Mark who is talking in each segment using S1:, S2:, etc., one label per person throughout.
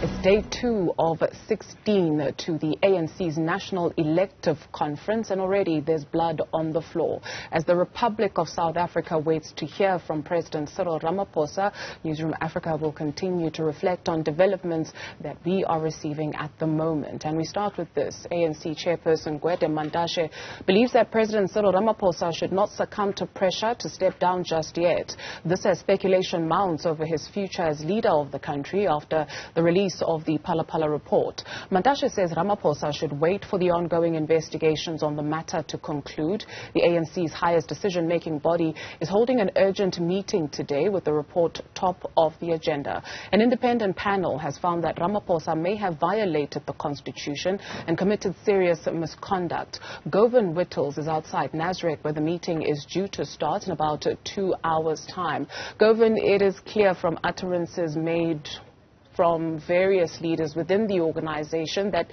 S1: It's day 2 of 16 to the ANC's National Elective Conference, and already there's blood on the floor. As the Republic of South Africa waits to hear from President Cyril Ramaphosa, Newzroom Afrika will continue to reflect on developments that we are receiving at the moment. And we start with this. ANC Chairperson Gwede Mantashe believes that President Cyril Ramaphosa should not succumb to pressure to step down just yet. This as speculation mounts over his future as leader of the country after the release of the Phala Phala report. Mantashe says Ramaphosa should wait for the ongoing investigations on the matter to conclude. The ANC's highest decision-making body is holding an urgent meeting today with the report top of the agenda. An independent panel has found that Ramaphosa may have violated the constitution and committed serious misconduct. Govan Whittles is outside Nasrec, where the meeting is due to start in about 2 hours' time. Govan, it is clear from utterances made from various leaders within the organization that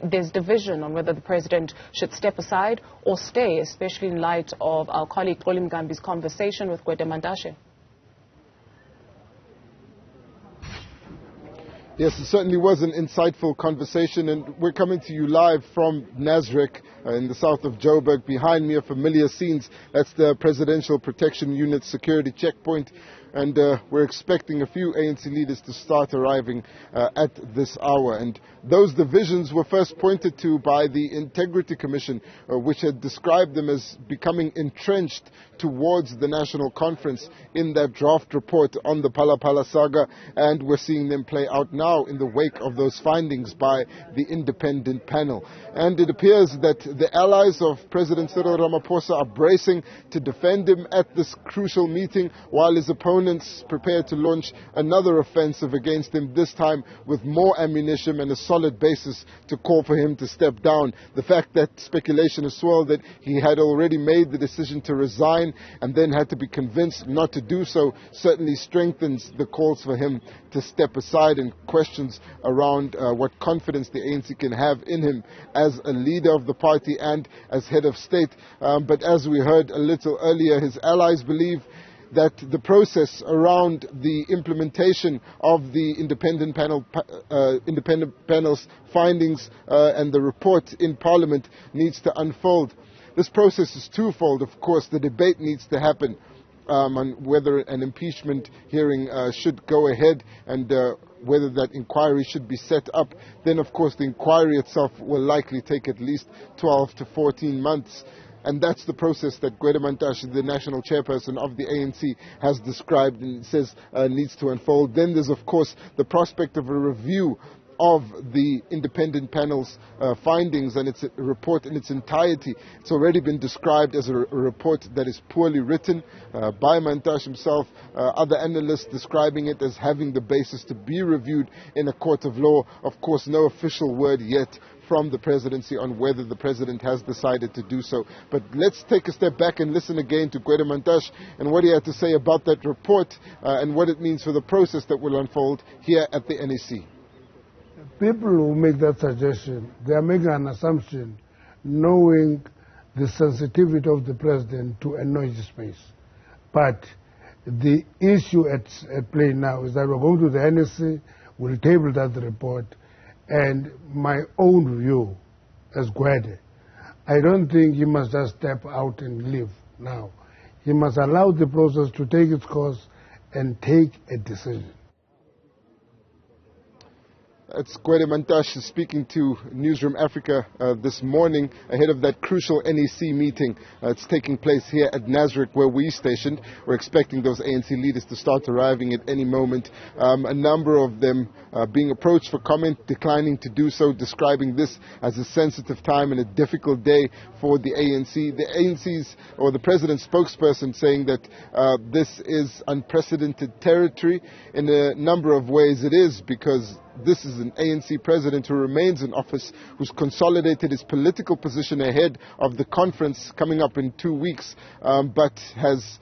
S1: there's division on whether the president should step aside or stay, especially in light of our colleague Mgambi's conversation with Gwede Mantashe.
S2: Yes, it certainly was an insightful conversation, and we're coming to you live from Nasrec in the south of Joburg. Behind me are familiar scenes. That's the Presidential Protection Unit security checkpoint, and we're expecting a few ANC leaders to start arriving at this hour. And those divisions were first pointed to by the Integrity Commission, which had described them as becoming entrenched towards the National Conference in that draft report on the Phala Phala saga, and we're seeing them play out now in the wake of those findings by the independent panel. And it appears that the allies of President Cyril Ramaphosa are bracing to defend him at this crucial meeting, while his opponents prepare to launch another offensive against him, this time with more ammunition and a solid basis to call for him to step down. The fact that speculation has swirled that he had already made the decision to resign and then had to be convinced not to do so certainly strengthens the calls for him to step aside, and questions around what confidence the ANC can have in him as a leader of the party and as head of state. But as we heard a little earlier, his allies believe that the process around the implementation of the independent panel's findings and the report in Parliament needs to unfold. This process is twofold. Of course, the debate needs to happen on whether an impeachment hearing should go ahead and whether that inquiry should be set up. Then, of course, the inquiry itself will likely take at least 12 to 14 months. And that's the process that Gwede Mantashe, the national chairperson of the ANC, has described and says needs to unfold. Then there's, of course, the prospect of a review of the independent panel's findings and its report in its entirety. It's already been described as a report that is poorly written by Mantashe himself, other analysts describing it as having the basis to be reviewed in a court of law. Of course, no official word yet from the presidency on whether the president has decided to do so. But let's take a step back and listen again to Gwede Mantashe and what he had to say about that report and what it means for the process that will unfold here at the NEC.
S3: People who make that suggestion, they are making an assumption knowing the sensitivity of the president to a noisy space. But the issue at play now is that we're going to the NEC, we'll table that report, and my own view as Gwede, I don't think he must just step out and leave now. He must allow the process to take its course and take a decision.
S2: It's Gwede Mantashe speaking to Newzroom Afrika this morning ahead of that crucial NEC meeting. It's taking place here at Nasrec, where we're stationed. We're expecting those ANC leaders to start arriving at any moment. A number of them being approached for comment, declining to do so, describing this as a sensitive time and a difficult day for the ANC. The ANC's, or the president's spokesperson, saying that this is unprecedented territory. In a number of ways it is, because this is an ANC president who remains in office, who's consolidated his political position ahead of the conference coming up in 2 weeks, but has,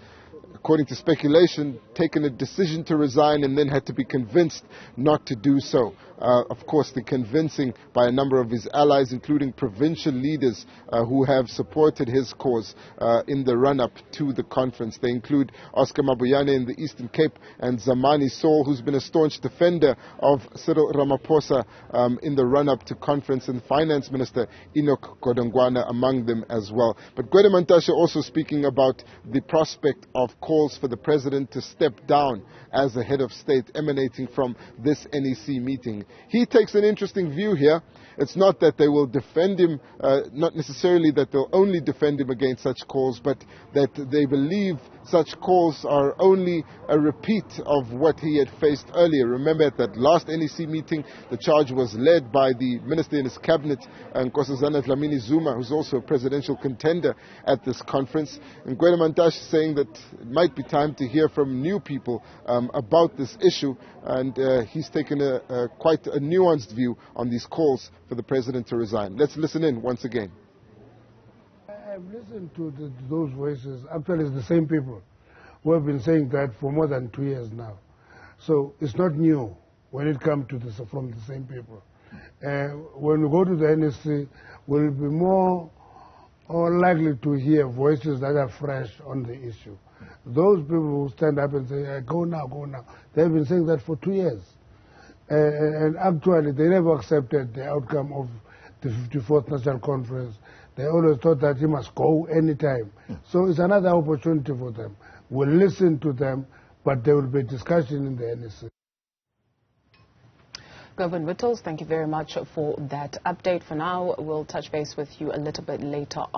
S2: according to speculation, taken a decision to resign and then had to be convinced not to do so. of course, the convincing by a number of his allies, including provincial leaders who have supported his cause in the run-up to the conference. They include Oscar Mabuyane in the Eastern Cape and Zamani Saul, who's been a staunch defender of Cyril Ramaphosa in the run-up to conference, and Finance Minister Enoch Godongwana among them as well. But Gwede Mantashe also speaking about the prospect of calls for the president to step down as a head of state emanating from this NEC meeting. He takes an interesting view here. It's not that they will defend him, not necessarily that they'll only defend him against such calls, but that they believe such calls are only a repeat of what he had faced earlier. Remember, at that last NEC meeting, the charge was led by the minister in his cabinet, Nkosazana Dlamini Zuma, who's also a presidential contender at this conference. And Gwede Mantashe saying that it might be time to hear from new people about this issue, and he's taken quite a nuanced view on these calls for the president to resign. Let's listen in once again.
S3: I've listened to those voices. Actually, it's the same people who have been saying that for more than 2 years now. So it's not new when it comes to this from the same people. When we go to the NSC, we'll be more likely to hear voices that are fresh on the issue. Those people who stand up and say, go now, go now, they've been saying that for 2 years. And actually, they never accepted the outcome of the 54th National Conference. They always thought that he must go anytime. So it's another opportunity for them. We'll listen to them, but there will be discussion in the NEC.
S1: Govan Whittles, thank you very much for that update. For now, we'll touch base with you a little bit later on.